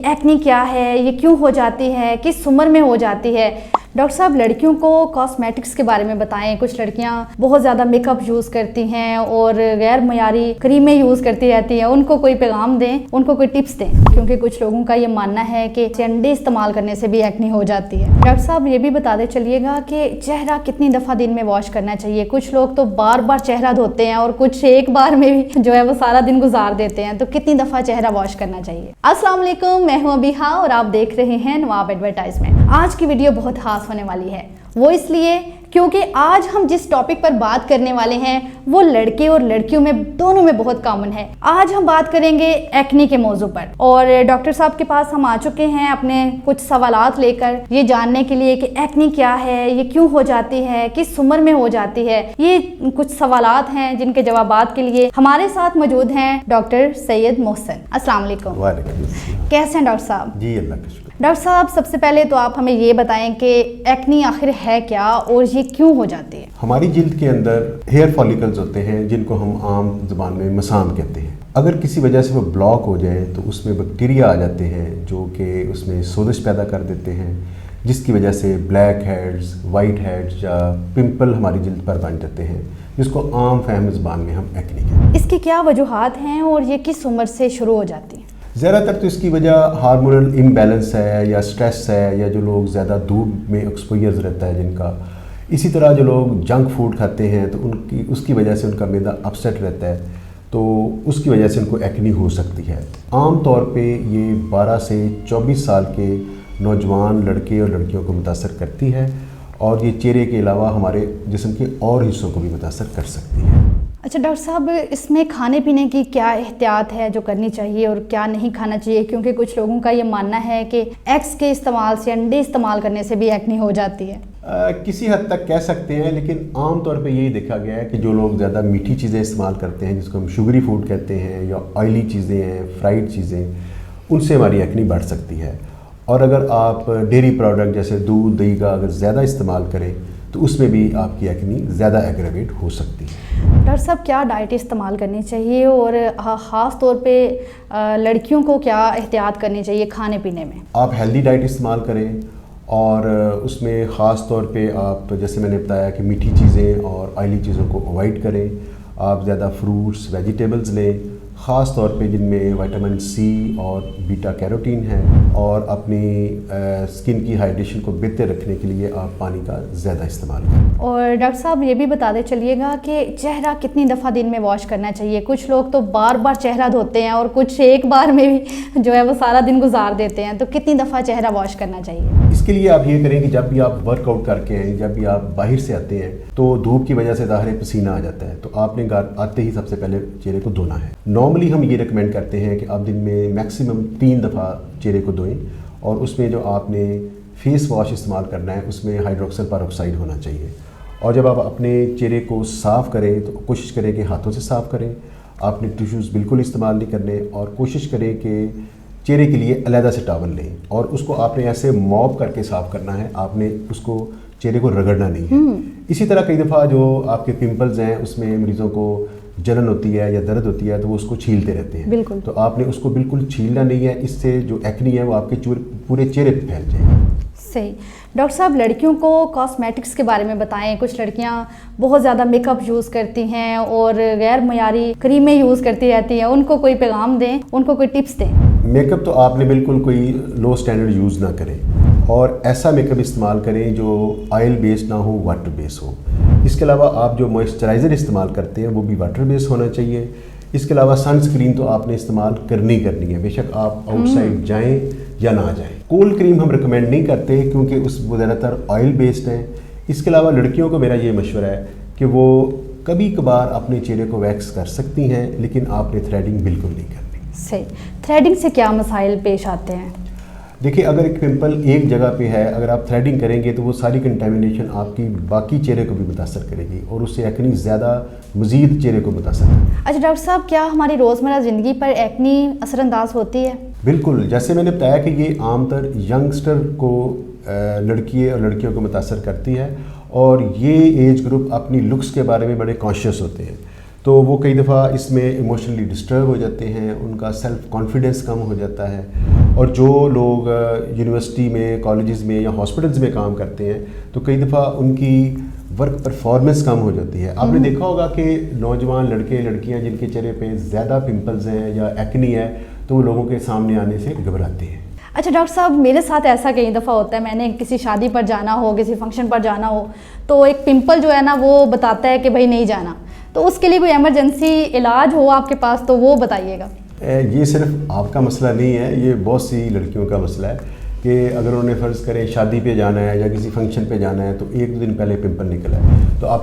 Acne क्या है, ये क्यों हो जाती है, किस उम्र में हो जाती है। डॉक्टर साहब, लड़कियों को कॉस्मेटिक्स के बारे में बताएं। कुछ लड़कियां बहुत ज़्यादा मेकअप यूज़ करती हैं और गैर मयारी क्रीमें यूज़ करती रहती हैं। उनको कोई पैगाम दें, उनको कोई टिप्स दें, क्योंकि कुछ लोगों का ये मानना है कि अंडे इस्तेमाल करने से भी एक्ने हो जाती है। डॉक्टर साहब, ये भी बताते चलिएगा कि चेहरा कितनी दफ़ा दिन में वॉश करना चाहिए। कुछ लोग तो बार बार चेहरा धोते हैं और कुछ एक बार में भी जो है वो सारा दिन गुजार देते हैं। तो कितनी दफ़ा चेहरा वॉश करना चाहिए? अस्सलाम वालेकुम, मैं हूँ अबीहा और आप देख रहे हैं नवाब एडवर्टाइजमेंट। आज की वीडियो बहुत खास होने वाली है, वो इसलिए क्योंकि आज हम जिस टॉपिक पर बात करने वाले हैं वो लड़के और लड़कियों में दोनों में बहुत कॉमन है। आज हम बात करेंगे एक्ने के मौजू पर और डॉक्टर साहब के पास हम आ चुके हैं अपने कुछ सवालात लेकर, ये जानने के लिए कि एक्ने क्या है, ये क्यों हो जाती है, किस उम्र में हो जाती है। ये कुछ सवालात हैं जिनके जवाबात के लिए हमारे साथ मौजूद हैं डॉक्टर सैयद मोहसिन। अस्सलाम वालेकुम। कैसे हैं डॉक्टर साहब? जी, अल्लाह का शुक्र। डॉक्टर साहब, सबसे पहले तो आप हमें ये बताएं कि एक्ने आखिर है क्या और ये क्यों हो जाती है? हमारी जिल्द के अंदर हेयर फॉलिकल्स होते हैं जिनको हम आम जुबान में मसाम कहते हैं। अगर किसी वजह से वो ब्लॉक हो जाए तो उसमें बैक्टीरिया आ जाते हैं जो कि उसमें सोजिश पैदा कर देते हैं, जिसकी वजह से ब्लैक हेड्स, वाइट हेड्स या पिंपल हमारी जिल्द पर बन जाते हैं, जिसको आम फहम जुबान में हम एक्ने कहते हैं। इसकी क्या वजूहात हैं और ये किस उम्र से शुरू हो जाती है? ज़्यादातर तो इसकी वजह हार्मोनल इम्बैलेंस है या स्ट्रेस है, या जो लोग ज़्यादा धूप में एक्सपोजर रहता है जिनका। इसी तरह जो लोग जंक फूड खाते हैं तो उसकी वजह से उनका मैदा अपसेट रहता है, तो उसकी वजह से उनको एक्ने हो सकती है। आम तौर पे ये 12 से 24 साल के नौजवान लड़के और लड़कियों को मुतासर करती है और ये चेहरे के अलावा हमारे जिस्म के और हिस्सों को भी मुतासर कर सकती है। अच्छा डॉक्टर साहब, इसमें खाने पीने की क्या एहतियात है जो करनी चाहिए और क्या नहीं खाना चाहिए? क्योंकि कुछ लोगों का ये मानना है कि एग्स के इस्तेमाल से, अंडे इस्तेमाल करने से भी एक्ने हो जाती है। किसी हद तक कह सकते हैं, लेकिन आम तौर पे यही देखा गया है कि जो लोग ज़्यादा मीठी चीज़ें इस्तेमाल करते हैं, जिसको हम शुगरी फूड कहते हैं, या ऑयली चीज़ें हैं, फ्राइड चीज़ें, उनसे हमारी एक्ने बढ़ सकती है। और अगर आप डेयरी प्रोडक्ट जैसे दूध, दही का अगर ज़्यादा इस्तेमाल करें तो उसमें भी आपकी एक्ने ज़्यादा एग्रेवेट हो सकती है। डॉक्टर साहब, क्या डाइट इस्तेमाल करनी चाहिए और ख़ास तौर पे लड़कियों को क्या एहतियात करनी चाहिए खाने पीने में? आप हेल्दी डाइट इस्तेमाल करें और उसमें ख़ास तौर पे आप, जैसे मैंने बताया कि मीठी चीज़ें और ऑयली चीज़ों को अवॉइड करें। आप ज़्यादा फ्रूट्स, वेजिटेबल्स लें, ख़ास तौर पे जिनमें विटामिन सी और बीटा कैरोटीन है, और अपनी स्किन की हाइड्रेशन को बेहतर रखने के लिए आप पानी का ज़्यादा इस्तेमाल करें। और डॉक्टर साहब, ये भी बताते चलिएगा कि चेहरा कितनी दफ़ा दिन में वॉश करना चाहिए। कुछ लोग तो बार बार चेहरा धोते हैं और कुछ एक बार में भी जो है वो सारा दिन गुजार देते हैं। तो कितनी दफ़ा चेहरा वॉश करना चाहिए? इसके लिए आप ये करें कि जब भी आप वर्कआउट करके आएँ, जब भी आप बाहर से आते हैं तो धूप की वजह से ज़ाहिर पसीना आ जाता है, तो आपने घर आते ही सबसे पहले चेहरे को धोना है। नॉर्मली हम ये रिकमेंड करते हैं कि आप दिन में मैक्सिमम 3 दफ़ा चेहरे को धोएं, और उसमें जो आपने फेस वॉश इस्तेमाल करना है उसमें हाइड्रोक्सल पेरोक्साइड होना चाहिए। और जब आप अपने चेहरे को साफ़ करें तो कोशिश करें कि हाथों से साफ़ करें, आपने टिश्यूज़ बिल्कुल इस्तेमाल नहीं करने, और कोशिश करें कि चेहरे के लिए अलग से टॉवल लें और उसको आपने ऐसे मॉप करके साफ़ करना है, आपने उसको चेहरे को रगड़ना नहीं है। इसी तरह कई दफ़ा जो आपके पिंपल्स हैं उसमें मरीज़ों को जलन होती है या दर्द होती है तो वो उसको छीलते रहते हैं। बिल्कुल। तो आपने उसको बिल्कुल छीलना नहीं है, इससे जो एक्ने है वो आपके पूरे चेहरे पे फैल जाएगी। सही। डॉक्टर साहब, लड़कियों को कॉस्मेटिक्स के बारे में बताएं। कुछ लड़कियां बहुत ज़्यादा मेकअप यूज़ करती हैं और गैर मयारी क्रीमें यूज़ करती रहती हैं। उनको कोई पैगाम दें, उनको कोई टिप्स दें। मेकअप तो आपने बिल्कुल कोई लो स्टैंडर्ड यूज़ ना करें और ऐसा मेकअप इस्तेमाल करें जो ऑयल बेस्ड ना हो, वाटर बेस्ड हो। इसके अलावा आप जो मॉइस्चराइज़र इस्तेमाल करते हैं वो भी वाटर बेस्ड होना चाहिए। इसके अलावा सनस्क्रीन तो आपने इस्तेमाल करनी है, बेशक आप आउटसाइड जाएं या ना जाएं। कोल्ड क्रीम हम रिकमेंड नहीं करते क्योंकि वो ज़्यादातर ऑयल बेस्ड है। इसके अलावा लड़कियों को मेरा ये मशवरा है कि वो कभी कभार अपने चेहरे को वैक्स कर सकती हैं, लेकिन आपने थ्रेडिंग बिल्कुल नहीं करनी। सही। थ्रेडिंग से क्या मसाइल पेश आते हैं? देखिए, अगर एक पिंपल एक जगह पे है, अगर आप थ्रेडिंग करेंगे तो वो सारी कंटेमिनेशन आपकी बाकी चेहरे को भी मुतासर करेगी और उससे एक्ने ज़्यादा मज़ीद चेहरे को मुतासर करेगी। अच्छा डॉक्टर साहब, क्या हमारी रोज़मर्रा ज़िंदगी पर एक्ने असरअंदाज होती है? बिल्कुल, जैसे मैंने बताया कि ये आमतौर यंगस्टर को लड़की और लड़कियों को मुतासर करती है, और ये एज ग्रुप अपनी लुक्स के बारे में बड़े कॉन्शियस होते हैं। تو وہ کئی دفعہ اس میں ایموشنلی ڈسٹرب ہو جاتے ہیں، ان کا سیلف کانفیڈنس کم ہو جاتا ہے. اور جو لوگ یونیورسٹی میں، کالجز میں یا ہاسپٹلز میں کام کرتے ہیں تو کئی دفعہ ان کی ورک پرفارمنس کم ہو جاتی ہے. آپ نے دیکھا ہوگا کہ نوجوان لڑکے لڑکیاں جن کے چہرے پہ زیادہ پمپلز ہیں یا ایکنی ہے تو وہ لوگوں کے سامنے آنے سے گھبراتے ہیں. اچھا ڈاکٹر صاحب، میرے ساتھ ایسا کئی دفعہ ہوتا ہے، میں نے کسی شادی پر جانا ہو، کسی فنکشن پر جانا ہو تو ایک پمپل جو ہے نا وہ بتاتا ہے کہ بھائی نہیں جانا، تو اس کے لیے کوئی ایمرجنسی علاج ہو آپ کے پاس تو وہ بتائیے گا. یہ صرف آپ کا مسئلہ نہیں ہے، یہ بہت سی لڑکیوں کا مسئلہ ہے کہ اگر انہوں نے فرض کریں شادی پہ جانا ہے یا کسی فنکشن پہ جانا ہے تو 1-2 دن پہلے پمپل نکلا ہے تو آپ